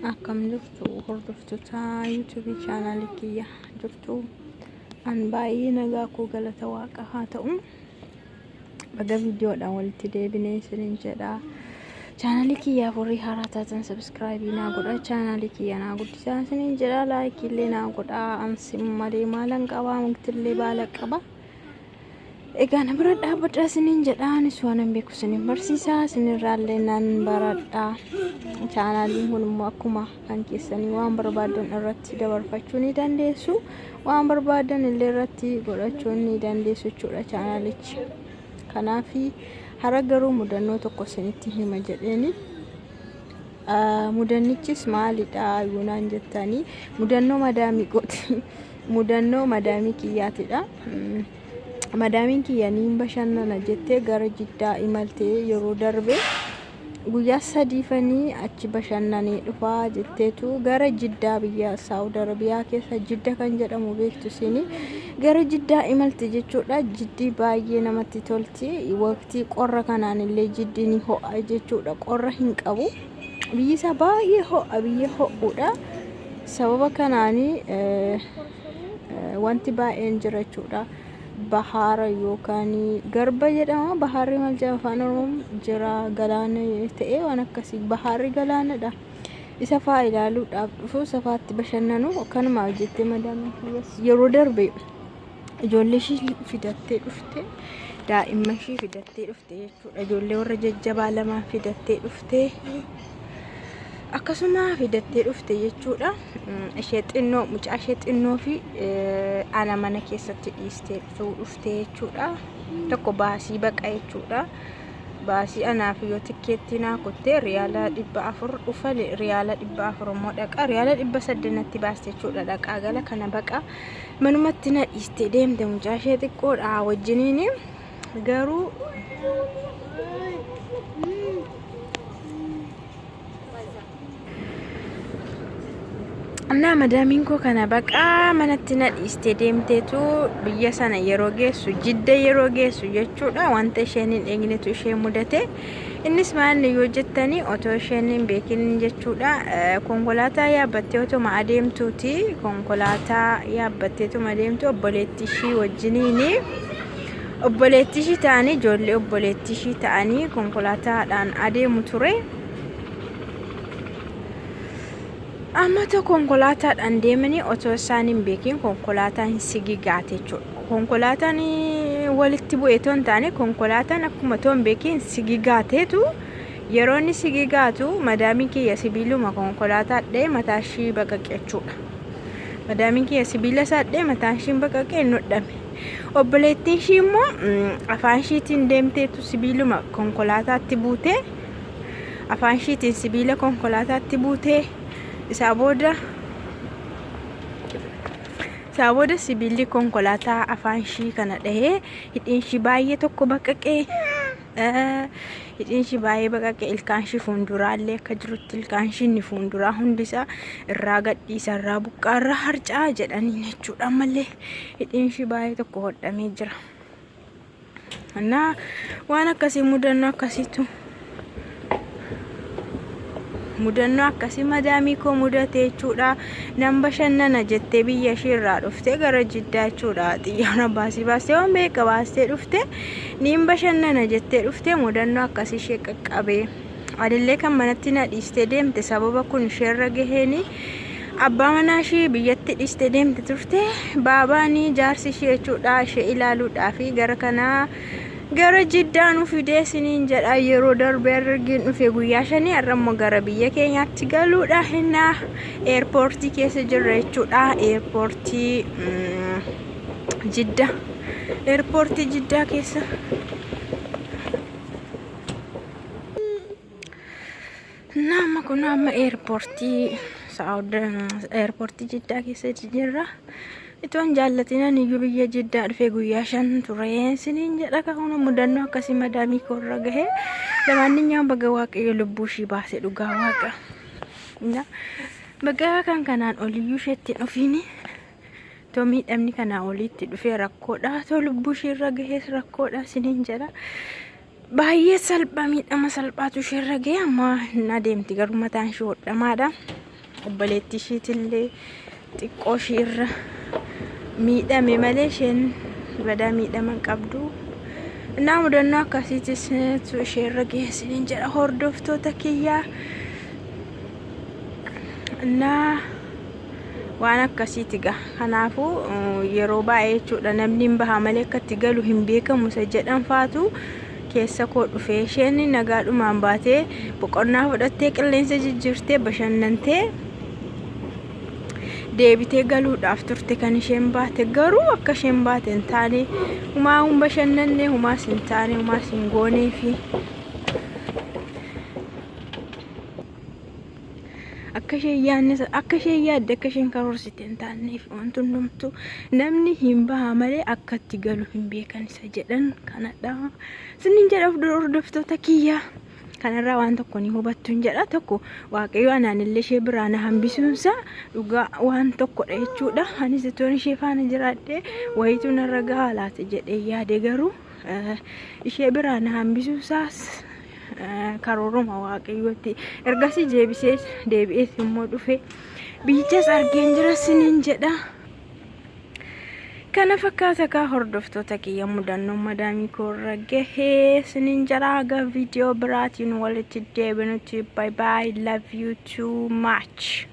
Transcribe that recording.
akkam jirtu hordoftoota YouTube channel kiyya jirtu an baay'ee nagaa koo galata waaqa haa ta'u baga videoodhaan walitti deebinee isiniin jedha. Channel kiyya warri haaraa taatan subscribe naa godha, channel kiyya naa guddisaa isiniin jedha, like illee naa godha. Ansi malee maalan qaba muktillee baala qaba. Egaan bira dhaabbadha isiniin jedha, anis waan beeku isiniin barsiisa, isinirraallee nan baradha. Channeliin kun immoo akkuma kan keessanii waan barbaadan irratti dabarfachuu ni dandeessu, waan barbaadan illee irratti godhachuu ni dandeessu jechuudha channelichi. Kanaaf hara garuu mudannoo tokko isinitti hima jedheeni. Mudannichis maalidha yoonaan jettanii, mudannoo madaamii qooti. Mudannoo madaamii kiyyaatidha. Madaamiin kiyya niin bashannana jettee gara Jiddaa imaltee yeroo darbe guyyaa sadiifanii achi bashannanee dhufaa jetteetu gara Jiddaa biyya Saawud Arabiyaa keessa Jidda kan jedhamu beektu isini gara Jiddaa imalte jechuudha. Jiddi baay'ee namatti tolti. Waqtii qorra kanaan illee Jiddi ni ho'a jechuudha. Qorra hin qabu. Biyyi isaa baay'ee ho'a, biyya ho'uudha. Sababa kanaanii wanti baay'een jira jechuudha. Bahara yookaan garba jedhama. Baharri maal jedhama afaan Oromoo jira, galaana ta'e waan akkasii baharri galaanadha. Isa faa ilaaluudhaaf dhufu safaatti bashannanu kanuma jettee madaamiin yeroo darbe ijoollee ishii fidattee dhufte, daa'imman ishii fidattee dhufte jechuudha. Ijoollee warra jajjabaa lama fidattee dhufte, akkasuma fidattee dhufte jechuudha. Ishee xinnoo mucaa ishee xinnoo fi ana mana keessatti dhiistee dhufte jechuudha. Tokko baasii baqa jechuudha. Baasii anaaf yoo tikkeetti naa kuttee riyaala 400 dhufa, riyaala 400 immoo dhaqa, riyaala 800 natti baaste jechuudha. Dhaqaa gala kana baqa manumatti na dhiistee deemte mucaa ishee xiqqoodha wajjiniin. Garuu amna madaamiin koo kana baqa manatti na dhiistee deemteetu biyya sana yeroo geessu, Jidda yeroo geessu jechuudha. Wanta isheen hin eegnetu ishee mudate. Innis maalni yoo jettanii otoo isheen hin beekin jechuudha. Konkolaataa yaabbattee otuma adeemtuuti. Konkolaataa yaabbatteetuma adeemtu obboleettii ishii wajjiniini. Obboleettii ishii ta'anii, ijoollee obboleettii ishii ta'anii konkolaataadhaan adeemu ture. Amma to konkolaataadhaan deemanii otoo isaan hin beekin konkolaataan sigigaate jechuudha. Konkolaataan walitti bu'ee toon taane konkolaataan akkuma toon beekin sigigaateetu yeroo inni sigigaatu madaamiin kiyya sibiiluma konkolaataadhee mataa ishii baqaqe jechuudha. Madaamiin kiyya sibiila isaadhee mataa ishii baqaqee nudhame. Obboleettiin ishii immoo afaan ishiitiin deemteetu sibiiluma konkolaataatti buutee, afaan ishiitiin sibiila konkolaataatti buutee. Isaa booda sibiilli konkolaataa afaan ishii kana dhahee hidhiin ishii baay'ee tokko baqaqee, hidhiin ishii baay'ee baqaqee, ilkaan ishii fuulduraallee akka jirutti ilkaan ishii inni fuulduraa hundisaa irraa gadhiisa, irraa buqqaa, irraa harcaa jedhanii jechuudha. Ammallee hidhiin ishii baay'ee tokko hodhamee jira. Annaa waan akkasii mudannoo akkasiitu mudannoo akkasii madaamii koo mudate jechuudha. Nan bashannana jettee biyya ishii irraa dhufte gara Jiddaa jechuudha. Xiyyaara baastee waan beeka baastee dhufte, niin bashannana jettee dhufte mudannoo akkasii ishee qaqqabee. Adillee kan manatti na dhiistee deemte sababa kun isheerra gaheeni. Abbaa manaa ishii biyyatti dhiistee deemte turte. Baabaanii jaarsi ishee jechuudha ishee ilaaluudhaaf gara kanaa gara Jiddaa nu fidee isiniin jedha. Yeroo darbe argin dhufe guyyaa 5 har'ammoo gara biyya keenyaatti galuudha. Hinna eerpoortii keessa jirra jechuudha. Eerpoortii Jidda, eerpoortii Jiddaa keessa nama kun amma eerpoortii Saawud, eerpoortii Jiddaa keessa jirra. Itoon jaallatinan iyyuu biyya Jiddaa dhufe guyyaa 5 ture isiniin jedha. Kana mudannoo akkasii madaamii koo irra gahee lamaanninyaan baga waaqayyo lubbuu ishii baase dhugaa waaqa. Baga kanaan oliyyuu isheetti dhufiini too miidhamni kanaa olitti dhufe rakkoodha. Too lubbuu ishii irra gahees rakkoodha isiniin jedha. Baay'ee salphaa miidhama salphaatu ishee irra gahe amma hin adeemti garuu mataan ishee hodhamaadha. obboleettii ishiitillee xiqqoo ishiirra miidhame malee isheen badaa miidhaman qabdu. Naa mudannoo akkasiitis isheerra geessiniin jedha hordoftoota kiyyaa. Naa waan akkasiiti gaa. Kanaafuu yeroo baay'ee jechuudha namni hin baha malee akka itti galu hin beekamu isa jedhan faatu keessa koo dhufee isheen nagaadhumaan baatee boqonnaa fudhattee qilleensa jijjiirtee bashannantee deebitee galuudhaaf turte kan isheen baate. Garuu akka isheen baate hin taane humaa hin bashannanne humaas hin taane humaas hin goonee fi akka isheen yaadde akka isheen karoorsite hin taaneef wanti hundumtuu namni hin baha malee akka itti galu hin beekan isa jedhan kanadha. Isiniin jedha hordoftoota kiyyaa. Kanarraa waan tokko ni hubattu hin jedha. Tokko waaqayyo anaanillee ishee biraa na hambisuunsa dhugaa waan tokkodha jechuudha. Anis itoon ishee faana jiraadhee wayituu narra gahaa laata jedhee yaade garuu ishee biraa na hambisuunsaas karooruma waaqayyooti. Ergasii deebi'ee immoo dhufe biichas argeen jira isiniin jedha. Kana fakkaata kaa hordoftoota kiyya mudannoo madaamii koorra gahee isiniin jira. Aga viidiyoo biraatiin walitti deebinutti bye bye. Love you too much.